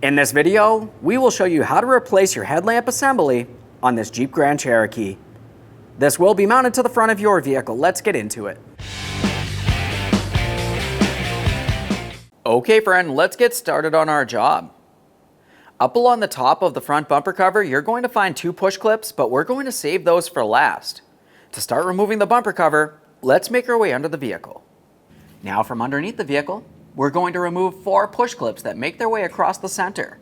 In this video, we will show you how to replace your headlamp assembly on this Jeep Grand Cherokee. This will be mounted to the front of your vehicle. Let's get into it. Okay friend, let's get started on our job. Up along the top of the front bumper cover, you're going to find two push clips, but we're going to save those for last. To start removing the bumper cover, let's make our way under the vehicle. Now from underneath the vehicle, we're going to remove 4 push clips that make their way across the center.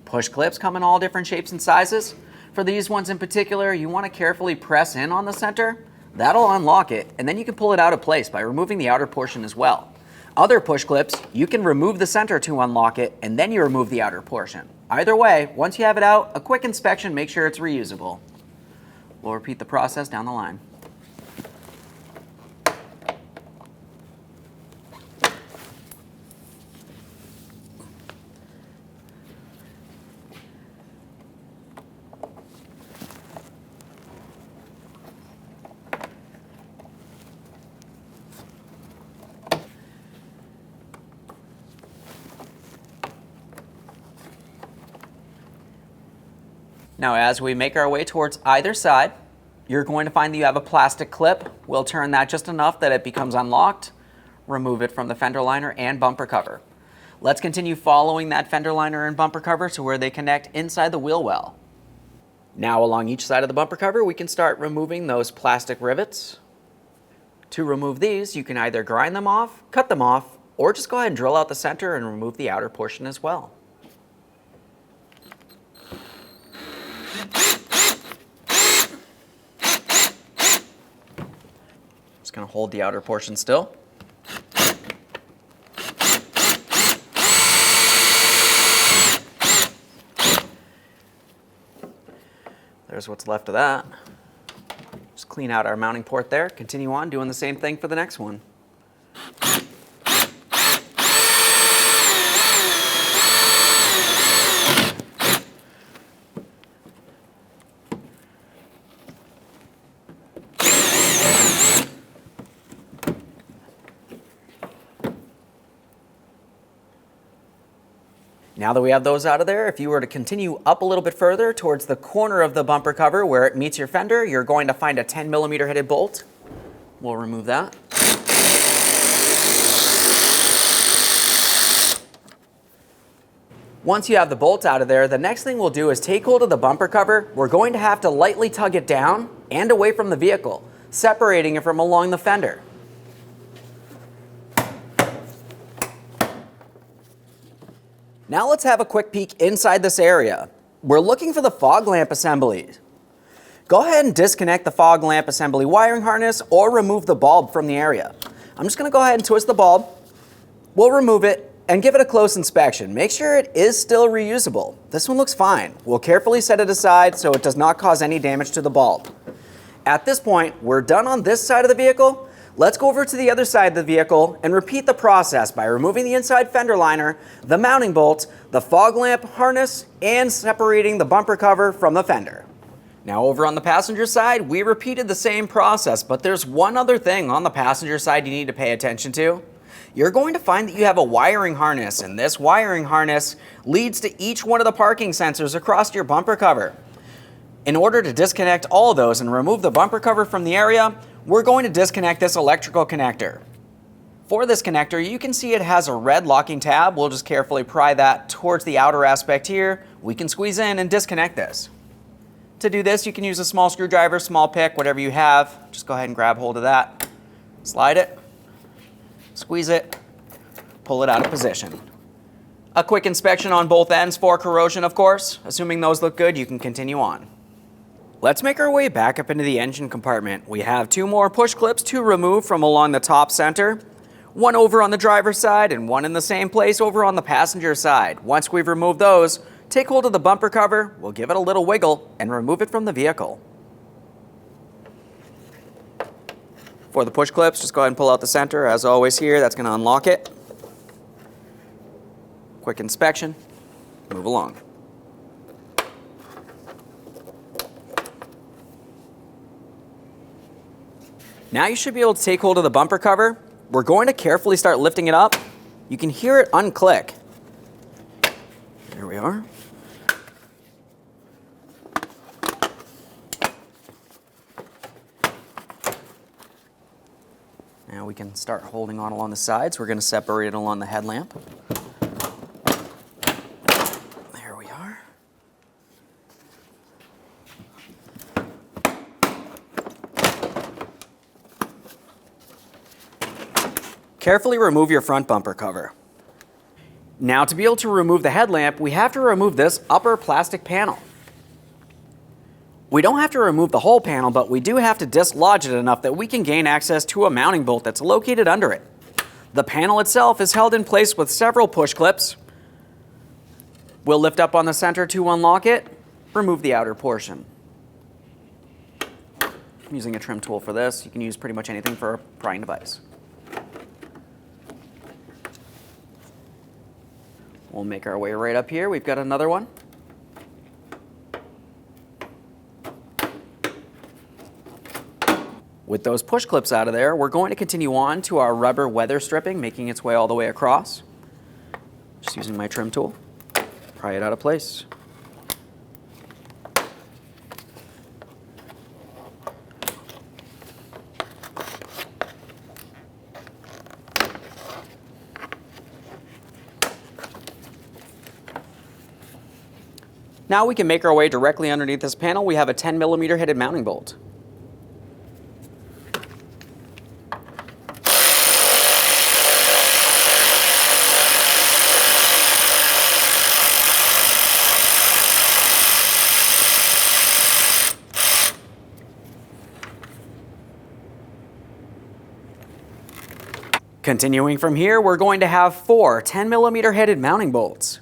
Push clips come in all different shapes and sizes. For these ones in particular, you want to carefully press in on the center. That'll unlock it, and then you can pull it out of place by removing the outer portion as well. Other push clips, you can remove the center to unlock it, and then you remove the outer portion. Either way, once you have it out, a quick inspection, make sure it's reusable. We'll repeat the process down the line. Now as we make our way towards either side, you're going to find that you have a plastic clip. We'll turn that just enough that it becomes unlocked. Remove it from the fender liner and bumper cover. Let's continue following that fender liner and bumper cover to where they connect inside the wheel well. Now along each side of the bumper cover, we can start removing those plastic rivets. To remove these, you can either grind them off, cut them off, or just go ahead and drill out the center and remove the outer portion as well. Just going to hold the outer portion still. There's what's left of that. Just clean out our mounting port there. Continue on doing the same thing for the next one. Now that we have those out of there, if you were to continue up a little bit further towards the corner of the bumper cover where it meets your fender, you're going to find a 10mm headed bolt. We'll remove that. Once you have the bolt out of there, the next thing we'll do is take hold of the bumper cover. We're going to have to lightly tug it down and away from the vehicle, separating it from along the fender. Now let's have a quick peek inside this area. We're looking for the fog lamp assembly. Go ahead and disconnect the fog lamp assembly wiring harness or remove the bulb from the area. I'm just going to go ahead and twist the bulb. We'll remove it and give it a close inspection. Make sure it is still reusable. This one looks fine. We'll carefully set it aside so it does not cause any damage to the bulb. At this point, we're done on this side of the vehicle. Let's go over to the other side of the vehicle and repeat the process by removing the inside fender liner, the mounting bolt, the fog lamp harness, and separating the bumper cover from the fender. Now over on the passenger side, we repeated the same process, but there's one other thing on the passenger side you need to pay attention to. You're going to find that you have a wiring harness, and this wiring harness leads to each one of the parking sensors across your bumper cover. In order to disconnect all of those and remove the bumper cover from the area, we're going to disconnect this electrical connector. For this connector, you can see it has a red locking tab. We'll just carefully pry that towards the outer aspect here. We can squeeze in and disconnect this. To do this, you can use a small screwdriver, small pick, whatever you have. Just go ahead and grab hold of that. Slide it, squeeze it, pull it out of position. A quick inspection on both ends for corrosion, of course. Assuming those look good, you can continue on. Let's make our way back up into the engine compartment. We have 2 more push clips to remove from along the top center. One over on the driver's side and one in the same place over on the passenger side. Once we've removed those, take hold of the bumper cover, we'll give it a little wiggle and remove it from the vehicle. For the push clips, just go ahead and pull out the center. As always here, that's going to unlock it. Quick inspection, move along. Now you should be able to take hold of the bumper cover. We're going to carefully start lifting it up. You can hear it unclick. There we are. Now we can start holding on along the sides. We're going to separate it along the headlamp. There we are. Carefully remove your front bumper cover. Now, to be able to remove the headlamp, we have to remove this upper plastic panel. We don't have to remove the whole panel, but we do have to dislodge it enough that we can gain access to a mounting bolt that's located under it. The panel itself is held in place with several push clips. We'll lift up on the center to unlock it, remove the outer portion. I'm using a trim tool for this. You can use pretty much anything for a prying device. We'll make our way right up here. We've got another one. With those push clips out of there, we're going to continue on to our rubber weather stripping, making its way all the way across. Just using my trim tool, pry it out of place. Now we can make our way directly underneath this panel. We have a 10mm headed mounting bolt. Continuing from here, we're going to have 4 10mm headed mounting bolts.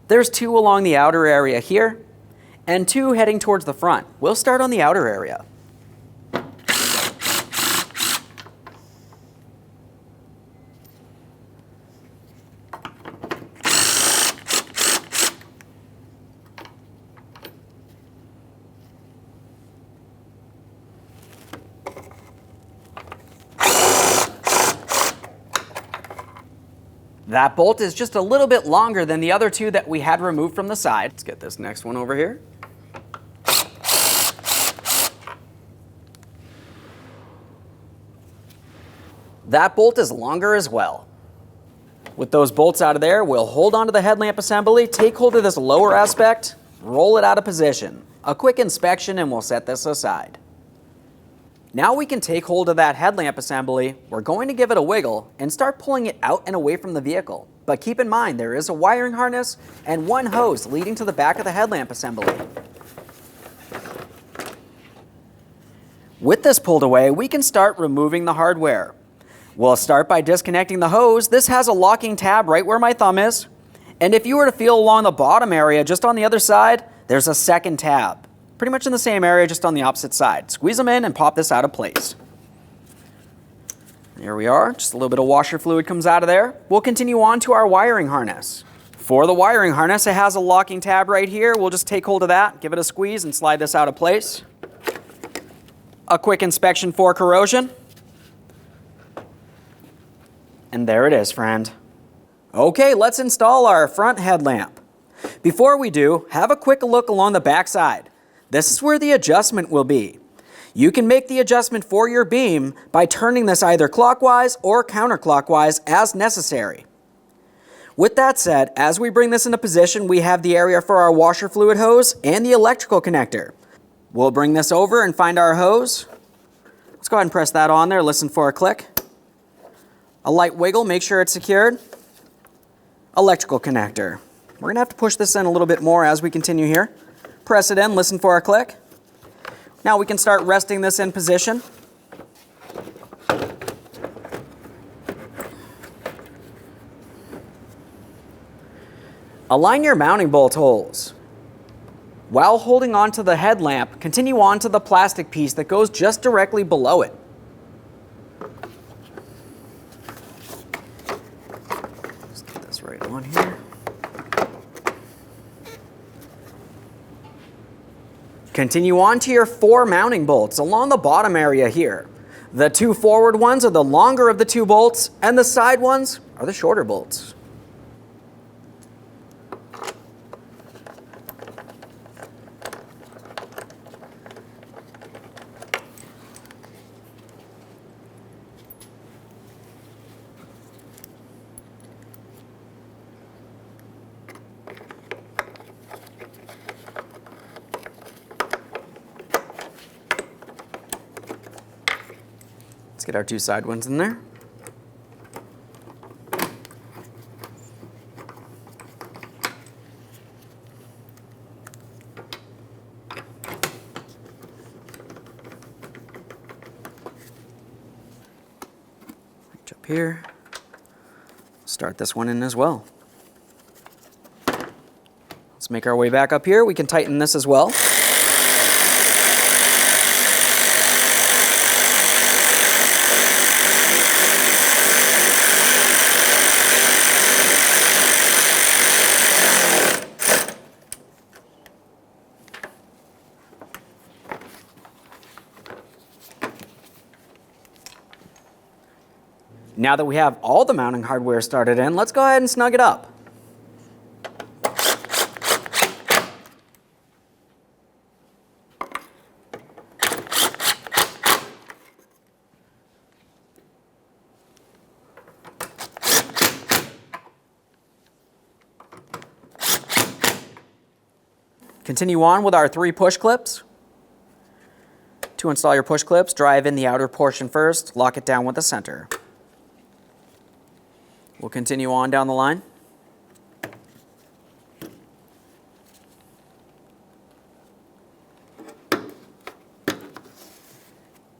There's 2 along the outer area here, and 2 heading towards the front. We'll start on the outer area. That bolt is just a little bit longer than the other 2 that we had removed from the side. Let's get this next one over here. That bolt is longer as well. With those bolts out of there, we'll hold onto the headlamp assembly, take hold of this lower aspect, roll it out of position. A quick inspection and we'll set this aside. Now we can take hold of that headlamp assembly, we're going to give it a wiggle and start pulling it out and away from the vehicle. But keep in mind there is a wiring harness and 1 hose leading to the back of the headlamp assembly. With this pulled away, we can start removing the hardware. We'll start by disconnecting the hose. This has a locking tab right where my thumb is. And if you were to feel along the bottom area just on the other side, there's a second tab. Pretty much in the same area, just on the opposite side. Squeeze them in and pop this out of place. There we are, just a little bit of washer fluid comes out of there. We'll continue on to our wiring harness. For the wiring harness, it has a locking tab right here. We'll just take hold of that, give it a squeeze and slide this out of place. A quick inspection for corrosion. And there it is, friend. Okay, let's install our front headlamp. Before we do, have a quick look along the back side. This is where the adjustment will be. You can make the adjustment for your beam by turning this either clockwise or counterclockwise as necessary. With that said, as we bring this into position, we have the area for our washer fluid hose and the electrical connector. We'll bring this over and find our hose. Let's go ahead and press that on there, listen for a click. A light wiggle, make sure it's secured. Electrical connector. We're gonna have to push this in a little bit more as we continue here. Press it in, listen for a click. Now we can start resting this in position. Align your mounting bolt holes. While holding onto the headlamp, continue on to the plastic piece that goes just directly below it. Let's get this right on here. Continue on to your 4 mounting bolts along the bottom area here. The 2 forward ones are the longer of the 2 bolts, and the side ones are the shorter bolts. Let's get our two side ones in there. Reach up here. Start this one in as well. Let's make our way back up here. We can tighten this as well. Now that we have all the mounting hardware started in, let's go ahead and snug it up. Continue on with our 3 push clips. To install your push clips, drive in the outer portion first, lock it down with the center. We'll continue on down the line.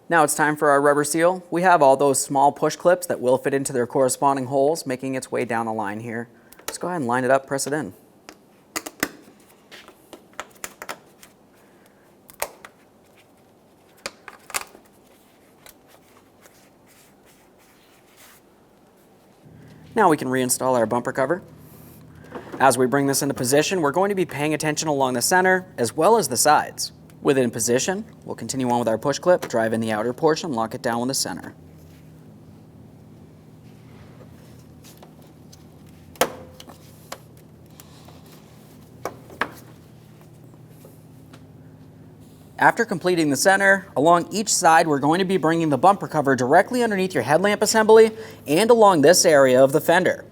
Now it's time for our rubber seal. We have all those small push clips that will fit into their corresponding holes, making its way down the line here. Let's go ahead and line it up, press it in. Now we can reinstall our bumper cover. As we bring this into position, we're going to be paying attention along the center as well as the sides. With it in position, we'll continue on with our push clip, drive in the outer portion, lock it down with the center. After completing the center, along each side we're going to be bringing the bumper cover directly underneath your headlamp assembly and along this area of the fender.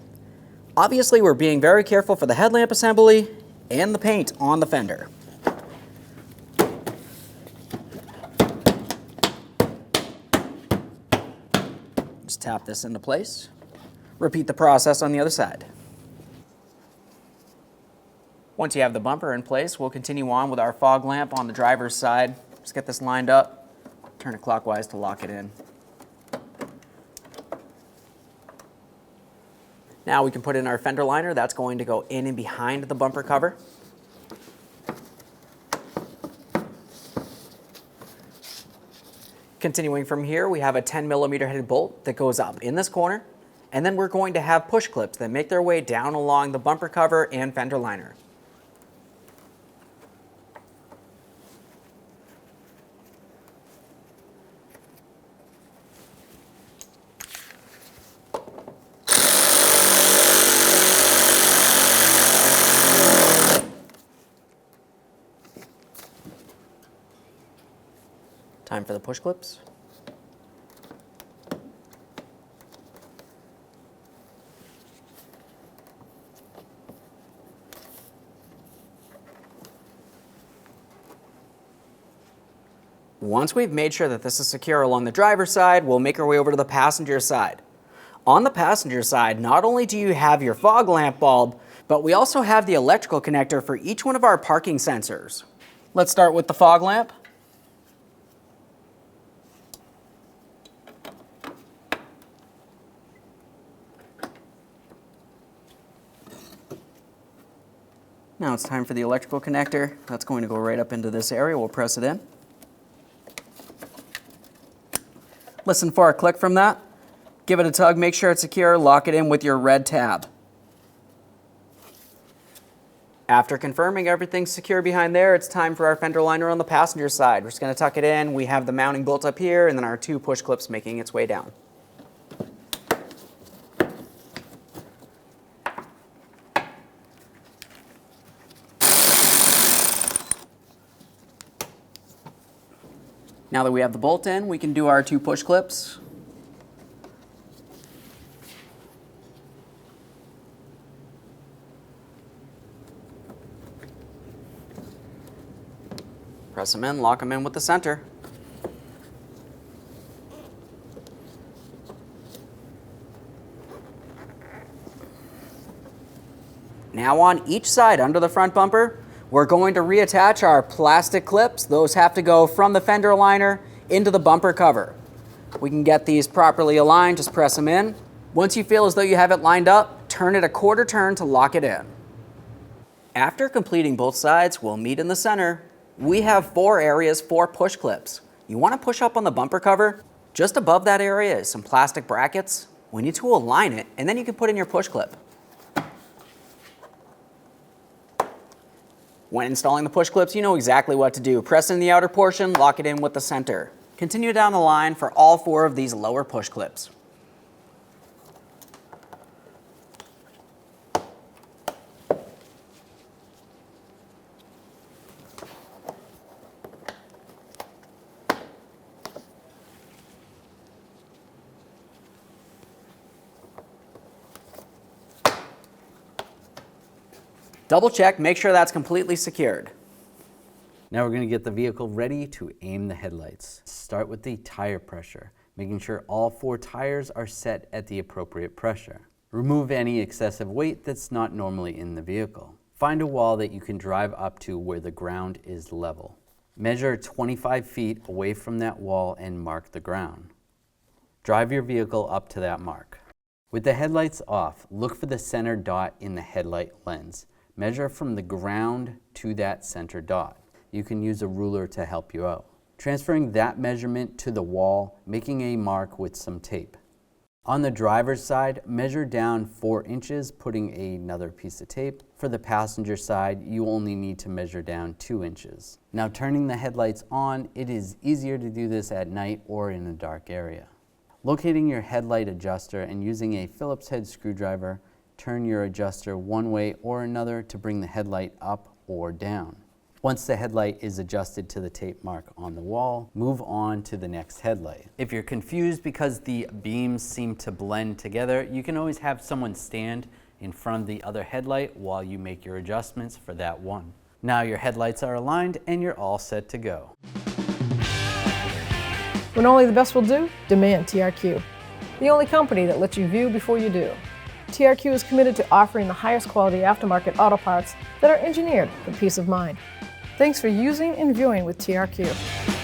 Obviously we're being very careful for the headlamp assembly and the paint on the fender. Just tap this into place. Repeat the process on the other side. Once you have the bumper in place, we'll continue on with our fog lamp on the driver's side. Just get this lined up, turn it clockwise to lock it in. Now we can put in our fender liner. That's going to go in and behind the bumper cover. Continuing from here, we have a 10mm headed bolt that goes up in this corner, and then we're going to have push clips that make their way down along the bumper cover and fender liner. Time for the push clips. Once we've made sure that this is secure along the driver's side, we'll make our way over to the passenger side. On the passenger side, not only do you have your fog lamp bulb, but we also have the electrical connector for each one of our parking sensors. Let's start with the fog lamp. Now it's time for the electrical connector. That's going to go right up into this area. We'll press it in. Listen for a click from that. Give it a tug, make sure it's secure, lock it in with your red tab. After confirming everything's secure behind there, it's time for our fender liner on the passenger side. We're just going to tuck it in. We have the mounting bolt up here and then our 2 push clips making its way down. Now that we have the bolt in, we can do our 2 push clips. Press them in, lock them in with the center. Now on each side under the front bumper, we're going to reattach our plastic clips. Those have to go from the fender liner into the bumper cover. We can get these properly aligned, just press them in. Once you feel as though you have it lined up, turn it a quarter turn to lock it in. After completing both sides, we'll meet in the center. We have 4 areas for push clips. You want to push up on the bumper cover. Just above that area is some plastic brackets. We need to align it, and then you can put in your push clip. When installing the push clips, you know exactly what to do. Press in the outer portion, lock it in with the center. Continue down the line for all 4 of these lower push clips. Double check, make sure that's completely secured. Now we're going to get the vehicle ready to aim the headlights. Start with the tire pressure, making sure all 4 tires are set at the appropriate pressure. Remove any excessive weight that's not normally in the vehicle. Find a wall that you can drive up to where the ground is level. Measure 25 feet away from that wall and mark the ground. Drive your vehicle up to that mark. With the headlights off, look for the center dot in the headlight lens. Measure from the ground to that center dot. You can use a ruler to help you out. Transferring that measurement to the wall, making a mark with some tape. On the driver's side, measure down 4 inches, putting another piece of tape. For the passenger side, you only need to measure down 2 inches. Now turning the headlights on, it is easier to do this at night or in a dark area. Locating your headlight adjuster and using a Phillips head screwdriver, turn your adjuster one way or another to bring the headlight up or down. Once the headlight is adjusted to the tape mark on the wall, move on to the next headlight. If you're confused because the beams seem to blend together, you can always have someone stand in front of the other headlight while you make your adjustments for that one. Now your headlights are aligned and you're all set to go. When only the best will do, demand TRQ. The only company that lets you view before you do. TRQ is committed to offering the highest quality aftermarket auto parts that are engineered for peace of mind. Thanks for using and viewing with TRQ.